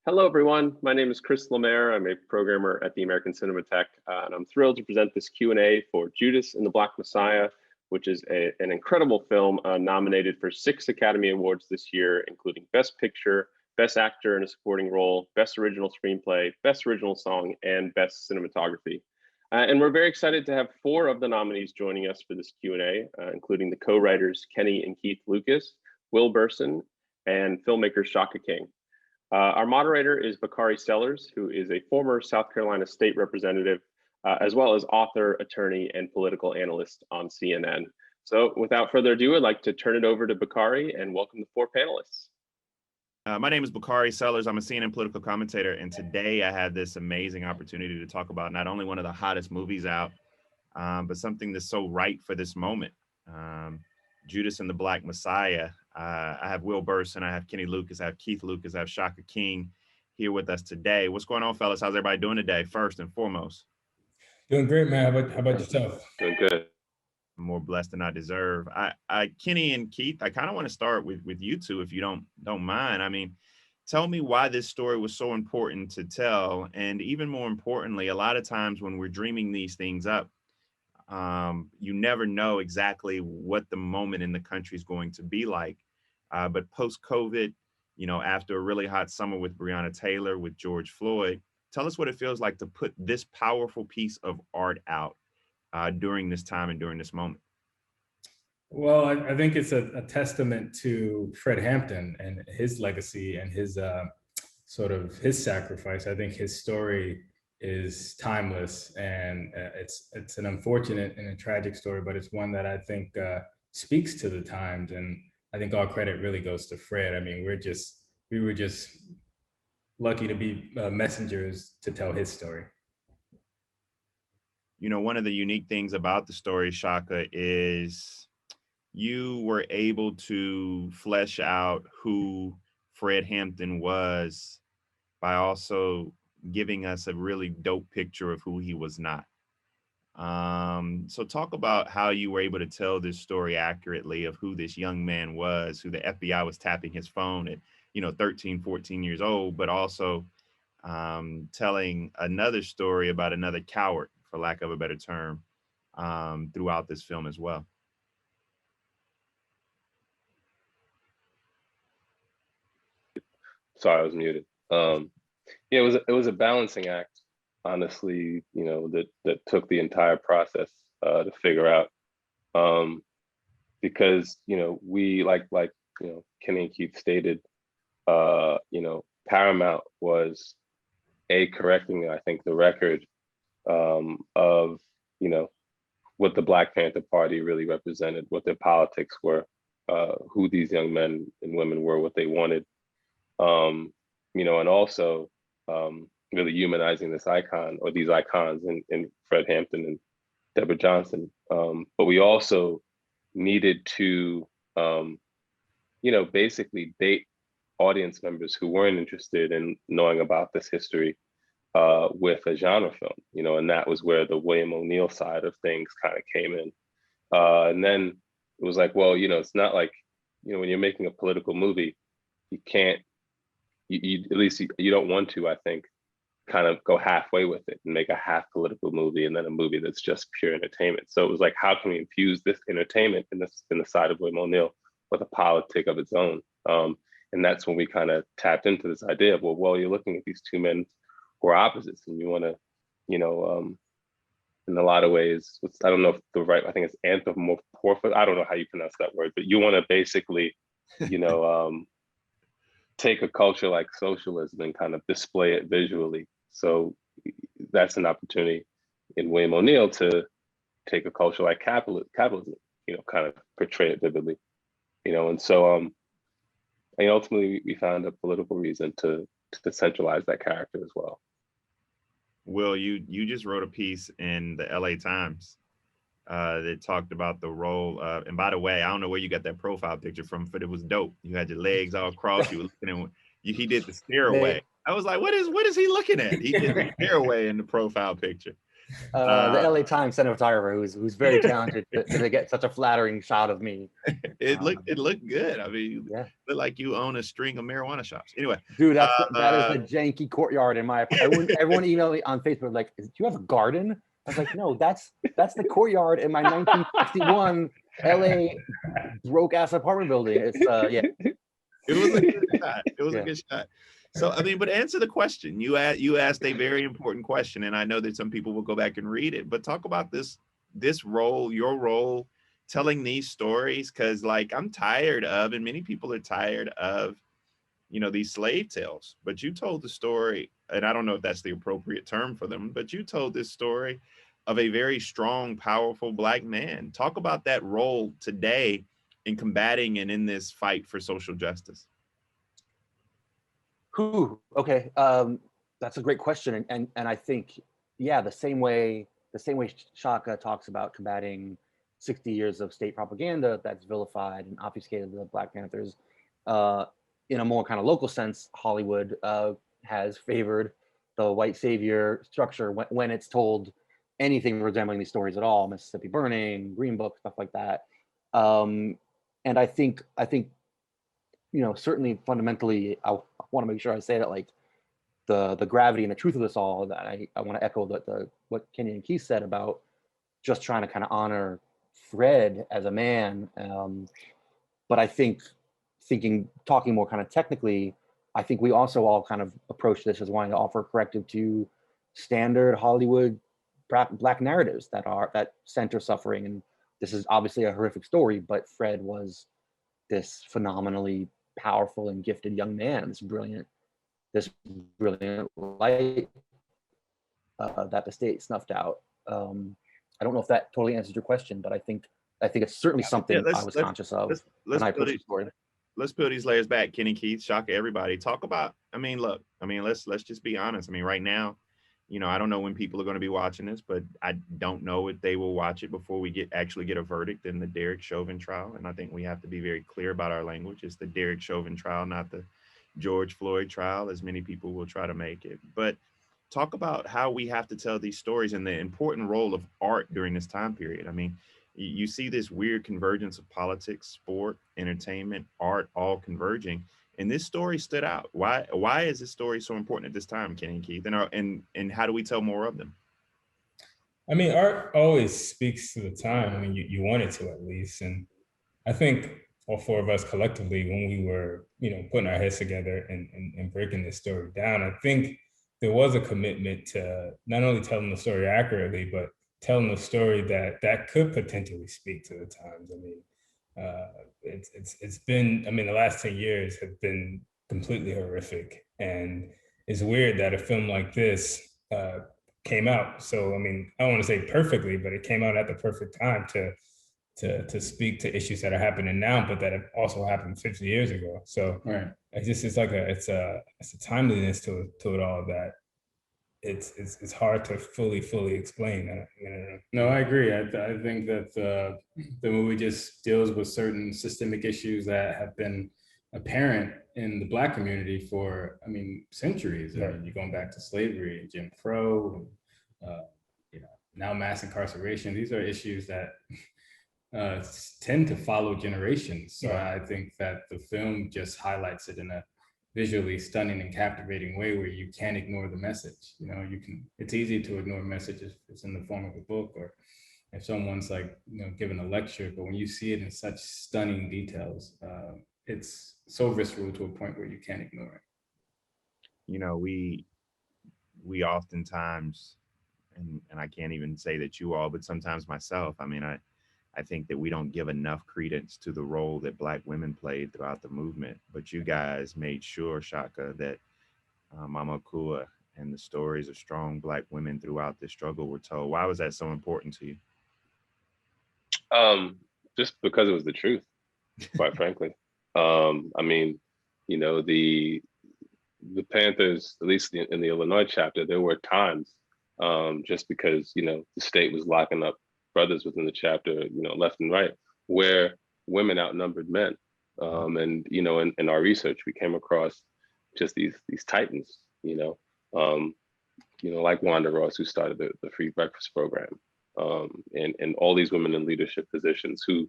Hello, everyone. My name is Chris Lemaire. I'm a programmer at the American Cinematheque, and I'm thrilled to present this Q&A for Judas and the Black Messiah, which is an incredible film nominated for 6 Academy Awards this year, including Best Picture, Best Actor in a Supporting Role, Best Original Screenplay, Best Original Song, and Best Cinematography. And we're very excited to have 4 of the nominees joining us for this Q&A, including the co-writers Kenny and Keith Lucas, Will Berson, and filmmaker Shaka King. Our moderator is Bakari Sellers, who is a former South Carolina state representative, as well as author, attorney, and political analyst on CNN. So without further ado, I'd like to turn it over to Bakari and welcome the 4 panelists. My name is Bakari Sellers. I'm a CNN political commentator, and today I had this amazing opportunity to talk about not only one of the hottest movies out, but something that's so right for this moment. Judas and the Black Messiah. I have Will Berson, I have Kenny Lucas, I have Keith Lucas, I have Shaka King here with us today. What's going on, fellas? How's everybody doing today, first and foremost? Doing great, man. How about yourself? Doing good. I'm more blessed than I deserve. Kenny and Keith, I kind of want to start with you two, if you don't mind. I mean, tell me why this story was so important to tell. And even more importantly, a lot of times when we're dreaming these things up, you never know exactly what the moment in the country is going to be like. But post-COVID, after a really hot summer with Breonna Taylor, with George Floyd, tell us what it feels like to put this powerful piece of art out during this time and during this moment. Well, I think it's a testament to Fred Hampton and his legacy and his his sacrifice. I think his story is timeless, and it's an unfortunate and a tragic story, but it's one that I think speaks to the times. And I think all credit really goes to Fred. I mean, we were just lucky to be messengers to tell his story. One of the unique things about the story, Shaka, is you were able to flesh out who Fred Hampton was by also giving us a really dope picture of who he was not. So talk about how you were able to tell this story accurately of who this young man was, who the FBI was tapping his phone at, 13, 14 years old, but also telling another story about another coward, for lack of a better term, throughout this film as well. Sorry, I was muted. Yeah, it was a balancing act, honestly, that took the entire process to figure out. Because, we like Kenny and Keith stated, Paramount was correcting, I think, the record of, what the Black Panther Party really represented, what their politics were, who these young men and women were, what they wanted. And also really humanizing this icon or these icons in Fred Hampton and Deborah Johnson. But we also needed to, basically date audience members who weren't interested in knowing about this history with a genre film, and that was where the William O'Neill side of things kind of came in. And then it was like, well, it's not like, when you're making a political movie, you can't, at least you don't want to, I think, kind of go halfway with it and make a half political movie and then a movie that's just pure entertainment. So it was like, how can we infuse this entertainment in the side of William O'Neill with a politic of its own? And that's when we kind of tapped into this idea of, well, you're looking at these two men who are opposites, and you want to, in a lot of ways, I don't know if I think it's anthropomorphic. I don't know how you pronounce that word, but you want to basically, take a culture like socialism and kind of display it visually. So that's an opportunity in William O'Neill to take a culture like capitalism, kind of portray it vividly, and so ultimately we found a political reason to centralize that character as well. Will, you just wrote a piece in the LA Times that talked about the role of, and by the way, I don't know where you got that profile picture from, but it was dope. You had your legs all crossed. You were looking at, he did the stairway. I was like, what is he looking at? He did the stairway in the profile picture. the LA Times cinematographer who's very talented to get such a flattering shot of me. It looked good. I mean, yeah, looked like you own a string of marijuana shops. Anyway, dude, that is the janky courtyard in my. Everyone emailed me on Facebook like, "Do you have a garden?" I was like, "No, that's the courtyard in my 1961 LA broke ass apartment building." It's yeah. It was a good shot. It was a good shot. So, I mean, but answer the question. You asked a very important question, and I know that some people will go back and read it, but talk about this role, your role, telling these stories, because like I'm tired of, and many people are tired of, these slave tales. But you told the story, and I don't know if that's the appropriate term for them, but you told this story of a very strong, powerful Black man. Talk about that role today in combating and in this fight for social justice. Okay, that's a great question, and I think, yeah, the same way Shaka talks about combating 60 years of state propaganda that's vilified and obfuscated the Black Panthers, in a more kind of local sense, Hollywood has favored the white savior structure when it's told anything resembling these stories at all, Mississippi Burning, Green Book, stuff like that, and I think certainly fundamentally, I want to make sure I say that, like, the gravity and the truth of this all, that I want to echo what Kenny and Keith said about just trying to kind of honor Fred as a man. But I think talking more kind of technically, I think we also all kind of approach this as wanting to offer corrective to standard Hollywood Black narratives that center suffering. And this is obviously a horrific story, but Fred was this phenomenally powerful and gifted young man, this brilliant light that the state snuffed out. I don't know if that totally answers your question, but I think it's certainly something I was conscious of when I approached the story. Let's peel these layers back. Kenny, Keith, Shaka, everybody, talk about. Let's just be honest. I mean, right now, I don't know when people are going to be watching this, but I don't know if they will watch it before we actually get a verdict in the Derek Chauvin trial. And I think we have to be very clear about our language. It's the Derek Chauvin trial, not the George Floyd trial, as many people will try to make it. But talk about how we have to tell these stories and the important role of art during this time period. I mean, you see this weird convergence of politics, sport, entertainment, art, all converging. And this story stood out. Why is this story so important at this time, Kenny and Keith? And how do we tell more of them? I mean, art always speaks to the time. I mean, you want it to, at least. And I think all four of us collectively, when we were, putting our heads together and breaking this story down, I think there was a commitment to not only telling the story accurately, but telling a story that could potentially speak to the times. I mean, it's been, the last 10 years have been completely horrific, and it's weird that a film like this came out. So, I mean, I don't want to say perfectly, but it came out at the perfect time to speak to issues that are happening now, but that have also happened 50 years ago. So right. It's a timeliness to it all that it's hard to fully explain. No, I agree. I think that the movie just deals with certain systemic issues that have been apparent in the Black community for, centuries. Right. You're going back to slavery, Jim Crow, now mass incarceration. These are issues that tend to follow generations. So I think that the film just highlights it in a visually stunning and captivating way where you can't ignore the message. It's easy to ignore a message if it's in the form of a book or if someone's giving a lecture, but when you see it in such stunning details, it's so visceral to a point where you can't ignore it. We oftentimes, and I can't even say that you all, but sometimes myself, I think that we don't give enough credence to the role that Black women played throughout the movement. But you guys made sure, Shaka, that Mama Kua and the stories of strong Black women throughout this struggle were told. Why was that so important to you? Just because it was the truth, quite frankly. The Panthers, at least in the Illinois chapter, there were times just because, the state was locking up brothers within the chapter, left and right, where women outnumbered men. And, in our research, we came across just these titans, like Wanda Ross, who started the free breakfast program, and all these women in leadership positions who,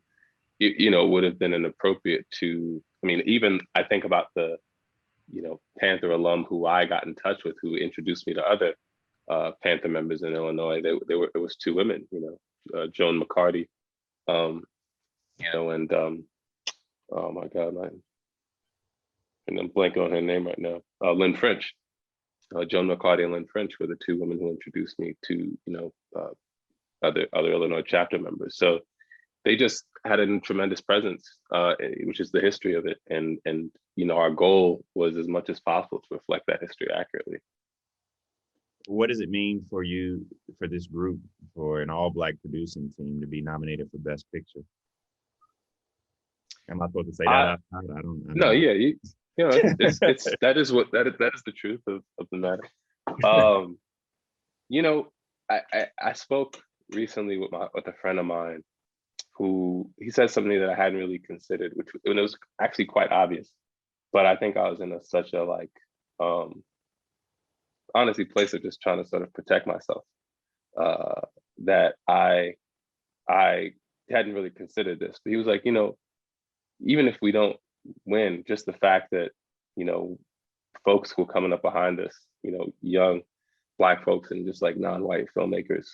would have been inappropriate to, I mean, even I think about the, Panther alum who I got in touch with, who introduced me to other Panther members in Illinois. It was two women, Joan McCarty, and oh my God, and I'm blanking on her name right now, Lynn French. Joan McCarty and Lynn French were the two women who introduced me to, other Illinois chapter members. So they just had a tremendous presence, which is the history of it. And our goal was as much as possible to reflect that history accurately. What does it mean for you, for this group, for an all-Black producing team to be nominated for Best Picture? Am I supposed to say that? I don't no, yeah, it's that is the truth of the matter. I spoke recently with a friend of mine who, he said something that I hadn't really considered, which it was actually quite obvious, but I think I was in such a honestly place of just trying to sort of protect myself, that I hadn't really considered this. But he was like, even if we don't win, just the fact that, folks who are coming up behind us, young Black folks and just like non-white filmmakers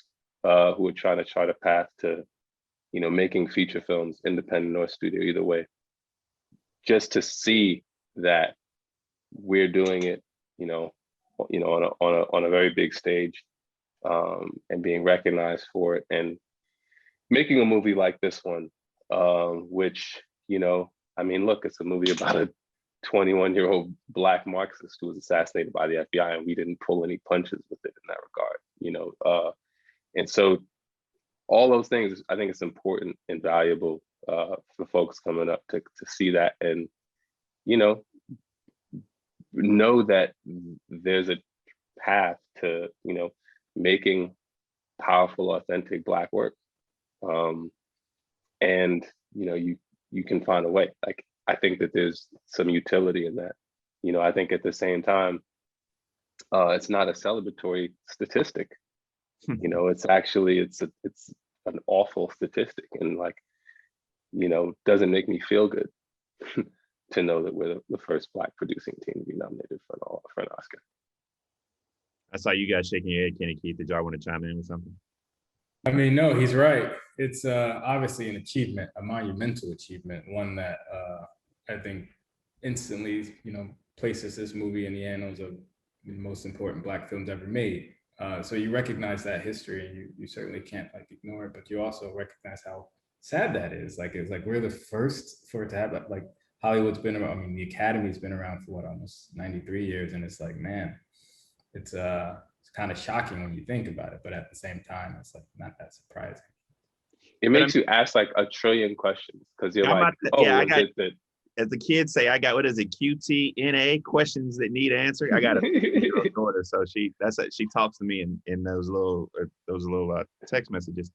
who are trying to chart a path to, making feature films, independent or studio, either way, just to see that we're doing it, on a very big stage, and being recognized for it, and making a movie like this one, which, I mean, look, it's a movie about a 21-year-old Black Marxist who was assassinated by the FBI, and we didn't pull any punches with it in that regard, and so all those things, I think it's important and valuable for folks coming up to see that, and know that there's a path to making powerful, authentic Black work, and you can find a way. Like, I think that there's some utility in that. I think at the same time, it's not a celebratory statistic. It's actually it's an awful statistic, and doesn't make me feel good to know that we're the first Black producing team to be nominated for an Oscar. I saw you guys shaking your head, Kenny Keith. Did y'all want to chime in with something? I mean, no, he's right. It's obviously an achievement, a monumental achievement, one that I think instantly, places this movie in the annals of the most important Black films ever made. So you recognize that history, and you certainly can't ignore it, but you also recognize how sad that is. It's like we're the first for it to have, Hollywood's been around. I mean, the Academy's been around for almost 93 years, and it's like, man, it's kind of shocking when you think about it, but at the same time, it's not that surprising. It makes you ask a trillion questions, because you're as the kids say, I got, what is it, QTNA, questions that need answered. I got a daughter, so she talks to me in those little text messages.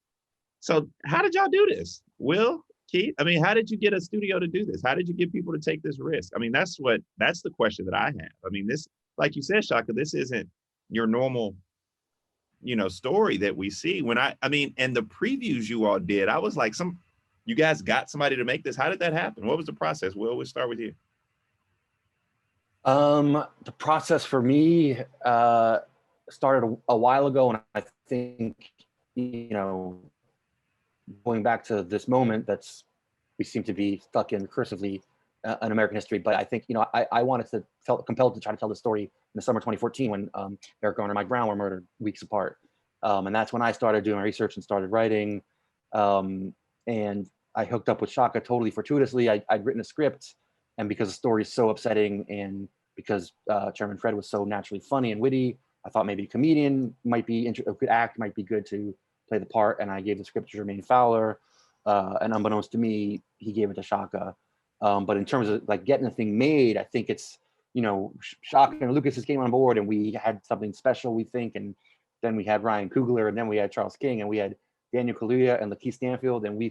So how did y'all do this, Will, Keith? I mean, how did you get a studio to do this? How did you get people to take this risk? I mean, that's the question that I have. I mean, this, like you said, Shaka, this isn't your normal, story that we see. When I mean, and the previews you all did, I was like, you guys got somebody to make this. How did that happen? What was the process? Will, we'll start with you. The process for me started a while ago, and I think, going back to this moment, we seem to be stuck in recursively in American history. But I think, I wanted to compelled to try to tell the story in the summer 2014 when Eric Garner and Mike Brown were murdered weeks apart. And that's when I started doing my research and started writing. And I hooked up with Shaka totally fortuitously. I'd written a script, and because the story is so upsetting, and because Chairman Fred was so naturally funny and witty, I thought maybe a comedian might be a good act, might be good to play the part. And I gave the script to Jermaine Fowler, and unbeknownst to me, he gave it to Shaka. But in terms of getting the thing made, I think it's, Shaka and Lucas just came on board, and we had something special, we think, and then we had Ryan Coogler, and then we had Charles King, and we had Daniel Kaluuya and Lakeith Stanfield, and we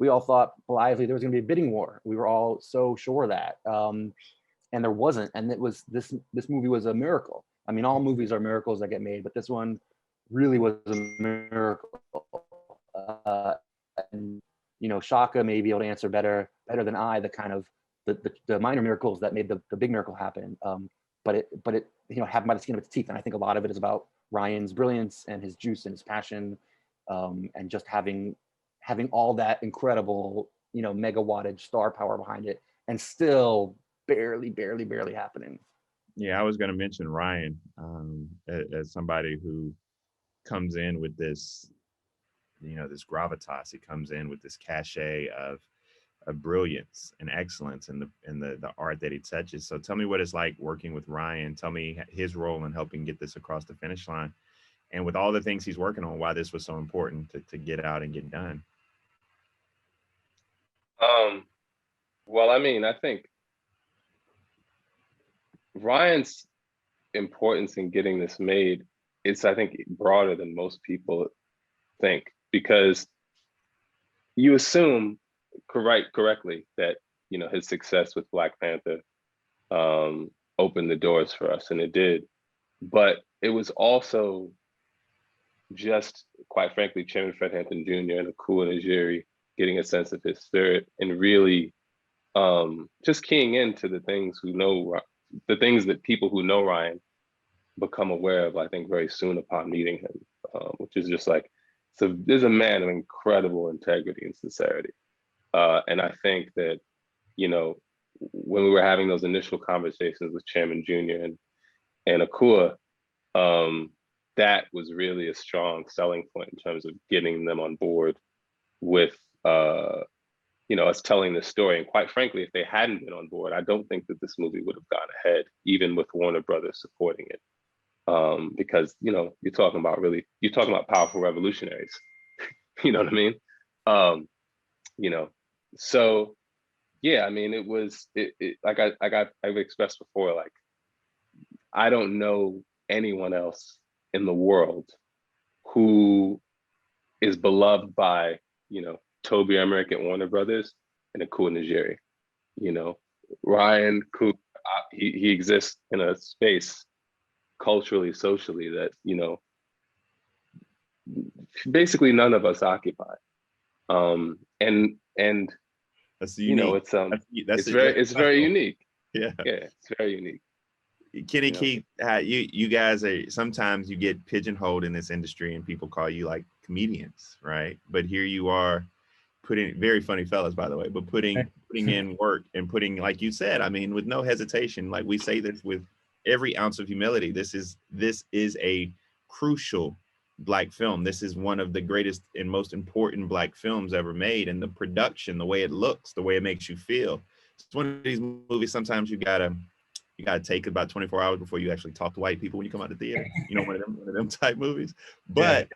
all thought blithely there was going to be a bidding war. We were all so sure of that, and there wasn't. And it was this movie was a miracle. I mean, all movies are miracles that get made, but this one really was a miracle. And you know, Shaka may be able to answer better than I the kind of the minor miracles that made the big miracle happen. But it you know, happened by the skin of its teeth, and I think a lot of it is about Ryan's brilliance and his juice and his passion, and just having all that incredible, you know, mega wattage star power behind it, and still barely happening. Yeah, I was going to mention Ryan as somebody who comes in with this, you know, this gravitas. He comes in with this cachet of brilliance and excellence in the art that he touches. So tell me what it's like working with Ryan. Tell me his role in helping get this across the finish line, and with all the things he's working on, why this was so important to get out and get done. Well, I mean, I think Ryan's importance in getting this made is, I think, broader than most people think, because you assume correctly that, you know, his success with Black Panther opened the doors for us, and it did. But it was also just, quite frankly, Chairman Fred Hampton Jr. and Akua Najiri getting a sense of his spirit and really just keying into the things that people who know Ryan become aware of, I think, very soon upon meeting him, which is just like, so there's a man of incredible integrity and sincerity. And I think that, you know, when we were having those initial conversations with Chairman Jr. and Akua, that was really a strong selling point in terms of getting them on board with, you know, us telling this story. And quite frankly, if they hadn't been on board, I don't think that this movie would have gone ahead, even with Warner Brothers supporting it. Because, you know, you're talking about powerful revolutionaries. You know what I mean? You know, so yeah, I mean, it was like I've expressed before, like, I don't know anyone else in the world who is beloved by, you know, Toby Emmerich at Warner Brothers and Akua Najiri. You know, Ryan Coop, he exists in a space culturally, socially, that, you know, basically none of us occupy. And That's you know, unique. it's very unique. Yeah, It's very unique. Kenny You know? Keith, you guys are, sometimes you get pigeonholed in this industry and people call you like comedians, right? But here you are putting, very funny fellas, by the way, but putting in work and putting, like you said, I mean, with no hesitation, like we say this with every ounce of humility, this is a crucial Black film. This is one of the greatest and most important Black films ever made. And the production, the way it looks, the way it makes you feel. It's one of these movies, sometimes you gotta take about 24 hours before you actually talk to white people when you come out the theater. You know, one of them type movies. But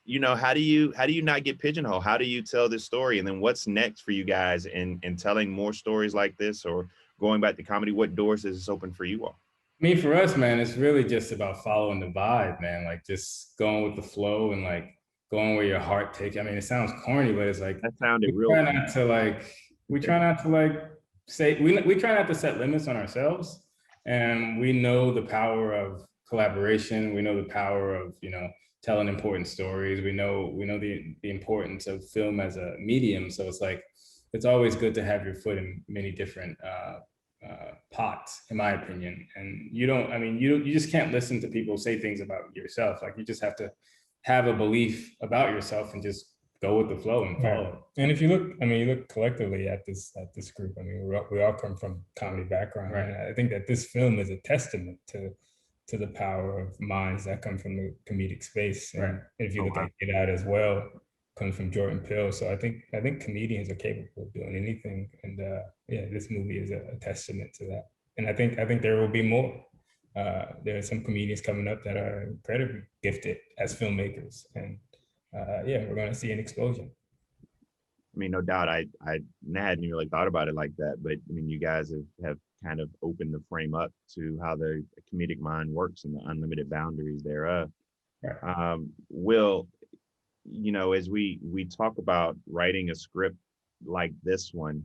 you know, how do you not get pigeonholed? How do you tell this story? And then what's next for you guys in telling more stories like this, or going back to comedy? What doors does this open for you all? I mean, for us, man, it's really just about following the vibe, man. Like just going with the flow and like going where your heart takes. I mean, it sounds corny, but it's like That sounded real. we try not to say we try not to set limits on ourselves, and we know the power of collaboration. We know the power of, you know, telling important stories. We know the importance of film as a medium. So it's like it's always good to have your foot in many different pots, in my opinion. And you just can't listen to people say things about yourself. Like you just have to have a belief about yourself and just go with the flow and follow it. And if you look collectively at this group, I mean, we all come from comedy background, right? And I think that this film is a testament to the power of minds that come from the comedic space. And if you look at Get Out as well, comes from Jordan Peele. So I think comedians are capable of doing anything. And this movie is a testament to that. And I think there will be more. There are some comedians coming up that are incredibly gifted as filmmakers. And we're going to see an explosion. I mean, no doubt. I hadn't really thought about it like that, but I mean, you guys have kind of opened the frame up to how the comedic mind works and the unlimited boundaries thereof. Right. Will, you know, as we talk about writing a script like this one,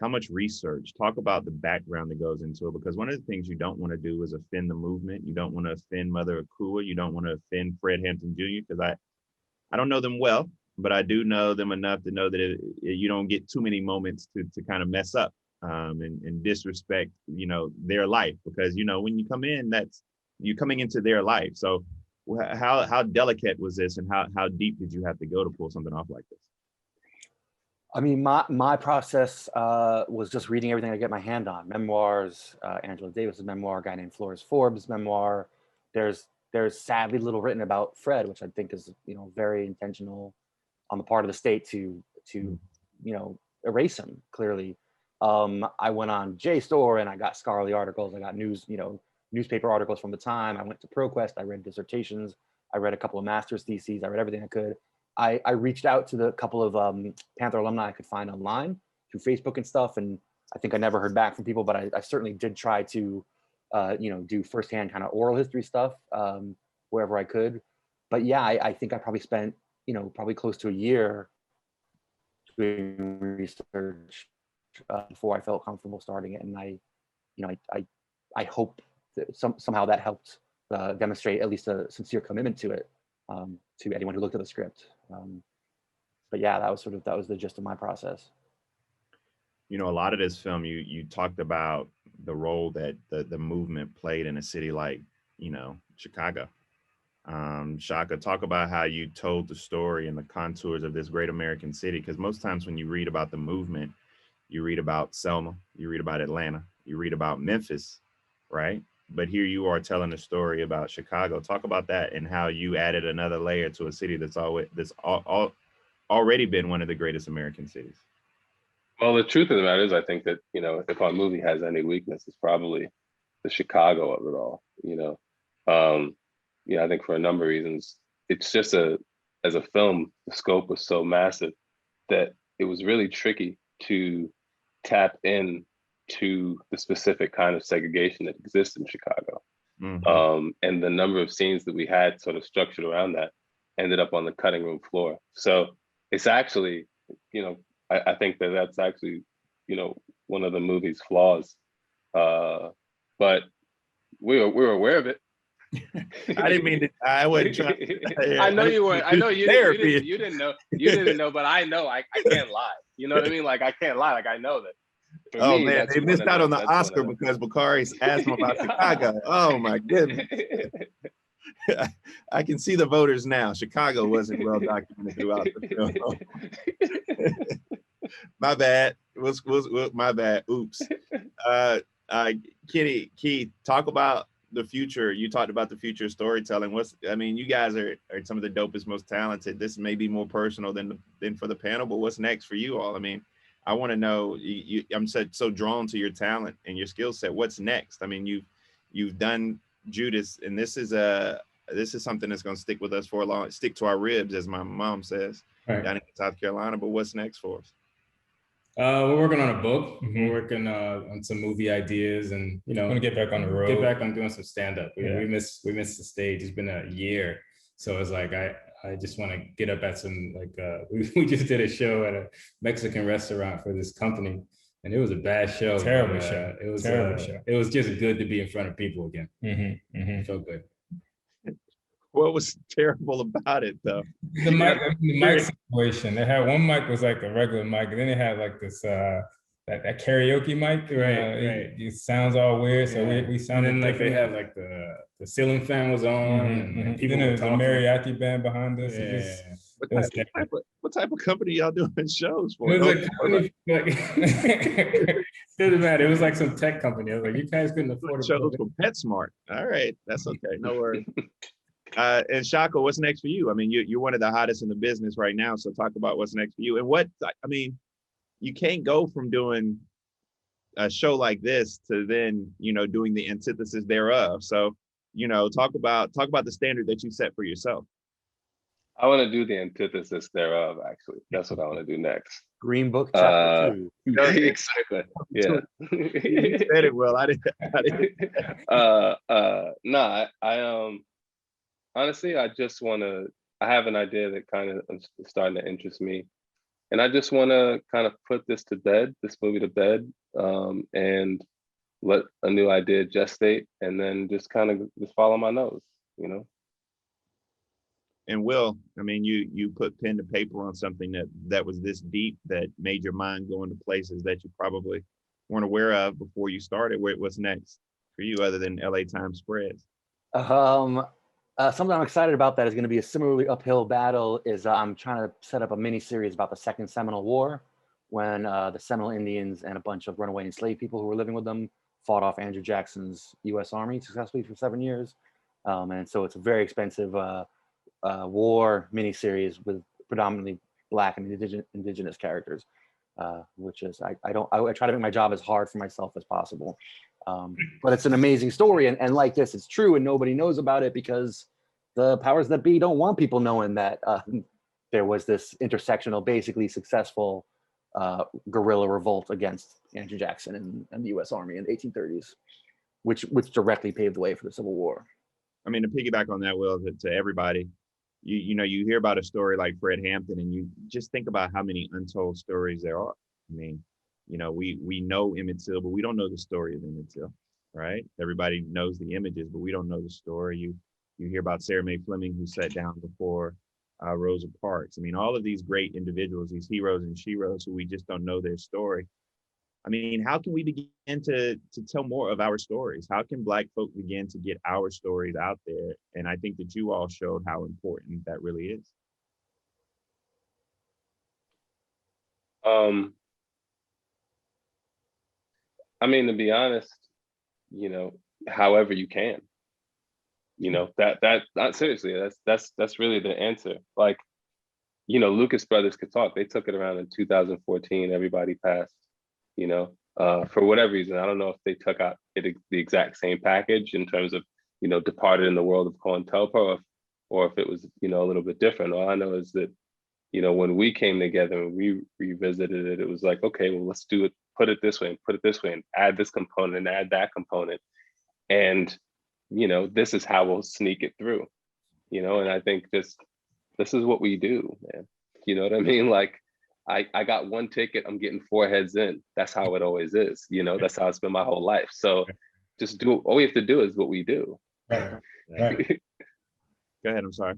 how much research? Talk about the background that goes into it, because one of the things you don't want to do is offend the movement. You don't want to offend Mother Akua. You don't want to offend Fred Hampton Jr. because I don't know them well, but I do know them enough to know that you don't get too many moments to kind of mess up and disrespect, their life, because, when you come in, you're coming into their life. So how delicate was this, and how deep did you have to go to pull something off like this? I mean, my process was just reading everything I get my hand on. Memoirs, Angela Davis's memoir, a guy named Flores Forbes' memoir. There's sadly little written about Fred, which I think is, very intentional on the part of the state to erase him, clearly. I went on JSTOR and I got scholarly articles. I got newspaper articles from the time. I went to ProQuest. I read dissertations. I read a couple of master's theses. I read everything I could. I reached out to the couple of Panther alumni I could find online through Facebook and stuff. And I think I never heard back from people, but I certainly did try to, do firsthand kind of oral history stuff wherever I could. But yeah, I think I probably spent, probably close to a year doing research before I felt comfortable starting it. And I hope that somehow that helped demonstrate at least a sincere commitment to it to anyone who looked at the script. But yeah, that was the gist of my process. A lot of this film, you talked about the role that the movement played in a city like, Chicago. Shaka, talk about how you told the story and the contours of this great American city, because most times when you read about the movement, you read about Selma, you read about Atlanta, you read about Memphis, right? But here you are telling a story about Chicago. Talk about that and how you added another layer to a city that's already been one of the greatest American cities. Well, the truth of the matter is, I think that, if our movie has any weakness, it's probably the Chicago of it all. I think for a number of reasons, it's just as a film, the scope was so massive that it was really tricky to tap in to the specific kind of segregation that exists in Chicago. Mm-hmm. And the number of scenes that we had sort of structured around that ended up on the cutting room floor. So it's actually, I think that's actually, one of the movie's flaws. But we were aware of it. I didn't mean to. I wasn't trying. I know you weren't. I know you didn't. You didn't know. You didn't know. But I know. I can't lie. You know what I mean? Like I can't lie. Like I know that. Oh man, they missed out on the Oscar because Bakari's asked them about Chicago. Oh my goodness. I can see the voters now. Chicago wasn't well documented throughout the film. My bad. My bad. Oops. Kenny, Keith, talk about the future. You talked about the future of storytelling. You guys are some of the dopest, most talented. This may be more personal than for the panel, but what's next for you all? I want to know. I'm so drawn to your talent and your skill set. What's next? You've done Judas, and this is something that's going to stick with us for a long, stick to our ribs, as my mom says, right, down in South Carolina. But what's next for us? We're working on a book. Mm-hmm. We're working on some movie ideas, and want to get back on the road. Get back on doing some stand-up. We missed the stage. It's been a year, so it's like I just want to get up at some we just did a show at a Mexican restaurant for this company, and it was a bad show. Terrible show. It was terrible show. It was just good to be in front of people again. Mm-hmm. Mm-hmm. It felt good. What was terrible about it, though? The mic situation. They had one mic was like a regular mic, and then they had like this that karaoke mic. Right. It sounds all weird, so we sounded. And then they had like the ceiling fan was on, mm-hmm, and people. Then there was a mariachi band behind us. Yeah. What type of company y'all doing shows for? It was a company, doesn't matter. It was like some tech company. I was like, you guys couldn't afford shows for PetSmart. All right, that's okay. No worries. And Shaka, what's next for you? You're one of the hottest in the business right now. So talk about what's next for you. And you can't go from doing a show like this to then, doing the antithesis thereof. So, talk about the standard that you set for yourself. I want to do the antithesis thereof, actually. That's what I want to do next. Green Book chapter 2. Exactly. Yeah. You said it well. I didn't. Honestly, I have an idea that kind of is starting to interest me. I just want to kind of put this movie to bed, and let a new idea gestate, and then just kind of just follow my nose, you know. And Will, I mean, you put pen to paper on something that was this deep, that made your mind go into places that you probably weren't aware of before you started. What's next for you other than LA Times spreads? Something I'm excited about that is going to be a similarly uphill battle is I'm trying to set up a mini series about the Second Seminole War, when the Seminole Indians and a bunch of runaway enslaved people who were living with them fought off Andrew Jackson's U.S. Army successfully for 7 years. And so it's a very expensive war miniseries with predominantly Black and indigenous characters, which is I try to make my job as hard for myself as possible. But it's an amazing story, and like this, it's true, and nobody knows about it because the powers that be don't want people knowing that there was this intersectional, basically successful guerrilla revolt against Andrew Jackson and the U.S. Army in the 1830s, which directly paved the way for the Civil War. I mean, to piggyback on that, Will, to everybody, you know, you hear about a story like Fred Hampton, and you just think about how many untold stories there are. I mean, you know, we know Emmett Till, but we don't know the story of Emmett Till, right? Everybody knows the images, but we don't know the story. You hear about Sarah Mae Fleming, who sat down before Rosa Parks. I mean, all of these great individuals, these heroes and sheroes who we just don't know their story. I mean, how can we begin to tell more of our stories? How can Black folk begin to get our stories out there? And I think that you all showed how important that really is. I mean, to be honest, you know, however you can, you know, that seriously, that's really the answer. Like, you know, Lucas Brothers could talk. They took it around in 2014. Everybody passed, you know, for whatever reason. I don't know if they took out the exact same package in terms of, you know, departed in the world of COINTELPRO, or if it was, you know, a little bit different. All I know is that, you know, when we came together and we revisited it, it was like, okay, well, let's do it, put it this way and put it this way and add this component and add that component. And, you know, this is how we'll sneak it through, you know, and I think this is what we do, man. You know what I mean? Like, I got one ticket, I'm getting 4 heads in. That's how it always is, you know, that's how it's been my whole life. So just do, all we have to do is what we do. Right. Go ahead, I'm sorry.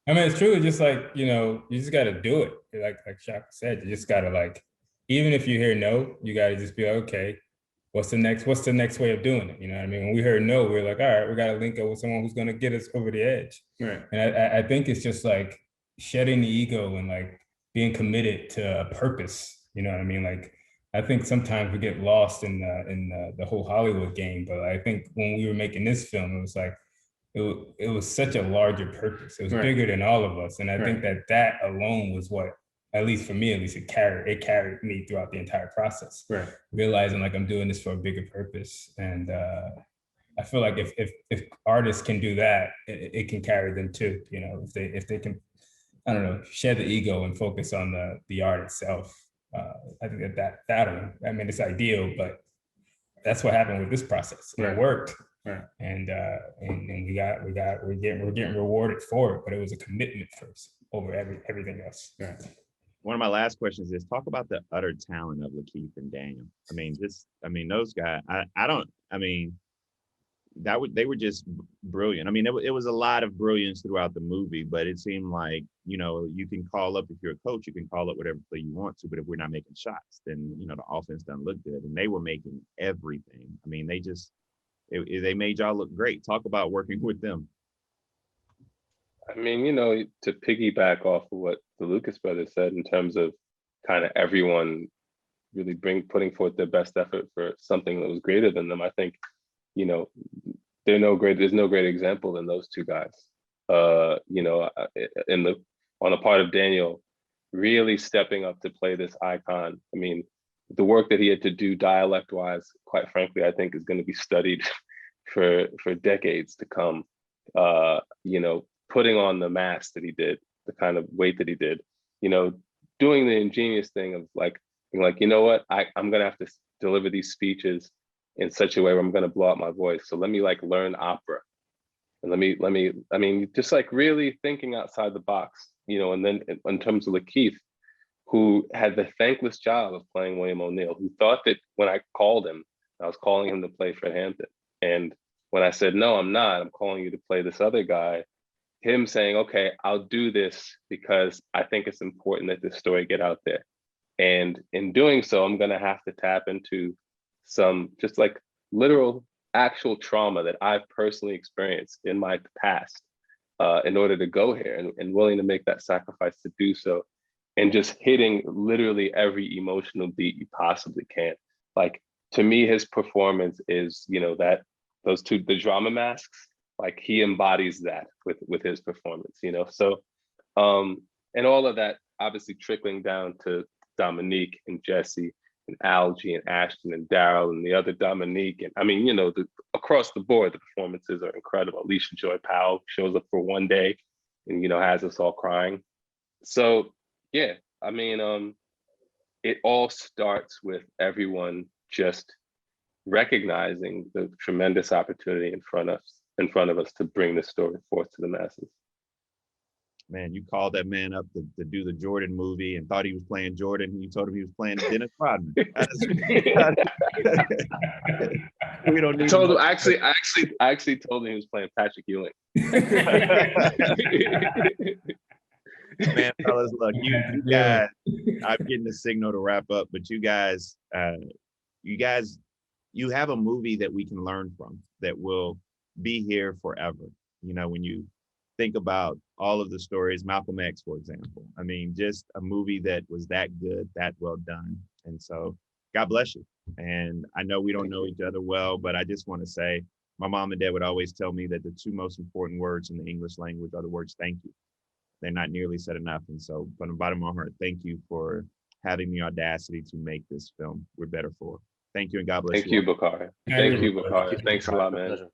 I mean, it's truly just like, you know, you just got to do it. Like Shaka said, you just got to, like, even if you hear no, you got to just be like, okay, what's the next way of doing it? You know what I mean? When we heard no, we are like, all right, we got to link up with someone who's going to get us over the edge. Right. And I think it's just like shedding the ego and like being committed to a purpose. You know what I mean? Like, I think sometimes we get lost in the whole Hollywood game, but I think when we were making this film, it was like, it was such a larger purpose. It was bigger than all of us. And I think that alone was what, at least for me, it carried me throughout the entire process. Right. Realizing like I'm doing this for a bigger purpose. And I feel like if artists can do that, it can carry them too. You know, if they can, I don't know, shed the ego and focus on the art itself. I think I mean, it's ideal, but that's what happened with this process. It worked. Right. And we're getting rewarded for it, but it was a commitment first over everything else. Right. One of my last questions is, talk about the utter talent of Lakeith and Daniel. I mean, those guys, they were just brilliant. I mean, it was a lot of brilliance throughout the movie, but it seemed like, you know, you can call up, if you're a coach, you can call up whatever play you want to, but if we're not making shots, then, you know, the offense doesn't look good. And they were making everything. I mean, they made y'all look great. Talk about working with them. I mean, you know, to piggyback off of what the Lucas brothers said in terms of kind of everyone really putting forth their best effort for something that was greater than them, I think, you know, there's no great example than those two guys. You know, on the part of Daniel, really stepping up to play this icon. I mean, the work that he had to do dialect-wise, quite frankly, I think is going to be studied for decades to come. You know, putting on the mask that he did, the kind of weight that he did, you know, doing the ingenious thing of like, you know what, I'm going to have to deliver these speeches in such a way where I'm going to blow out my voice. So let me like learn opera. And I mean, just like really thinking outside the box, you know. And then in terms of Lakeith, who had the thankless job of playing William O'Neill, who thought that when I called him, I was calling him to play Fred Hampton. And when I said, no, I'm not, I'm calling you to play this other guy, him saying, okay, I'll do this because I think it's important that this story get out there. And in doing so, I'm gonna have to tap into some just like literal actual trauma that I've personally experienced in my past in order to go here, and willing to make that sacrifice to do so, and just hitting literally every emotional beat you possibly can. Like, to me, his performance is, you know, that those two, the drama masks, like he embodies that with his performance, you know? So, and all of that obviously trickling down to Dominique and Jesse and Algie and Ashton and Daryl and the other Dominique. And I mean, you know, across the board, the performances are incredible. Alicia Joy Powell shows up for one day and, you know, has us all crying. So yeah, I mean, it all starts with everyone just recognizing the tremendous opportunity in front of us to bring the story forth to the masses. Man, you called that man up to do the Jordan movie and thought he was playing Jordan, and you told him he was playing Dennis Rodman. We don't need told him, I actually told him he was playing Patrick Ewing. Man, fellas, look, you guys, I'm getting the signal to wrap up, but you guys, you have a movie that we can learn from that will be here forever. You know, when you think about all of the stories, Malcolm X, for example, I mean, just a movie that was that good, that well done. And so God bless you. And I know we don't know each other well, but I just want to say, my mom and dad would always tell me that the two most important words in the English language are the words thank you. They're not nearly said enough. And so from the bottom of my heart, thank you for having the audacity to make this film we're better for. Thank you, and God bless you. Thank you, Bakari. Thank you, Bakari. Thanks a lot, man.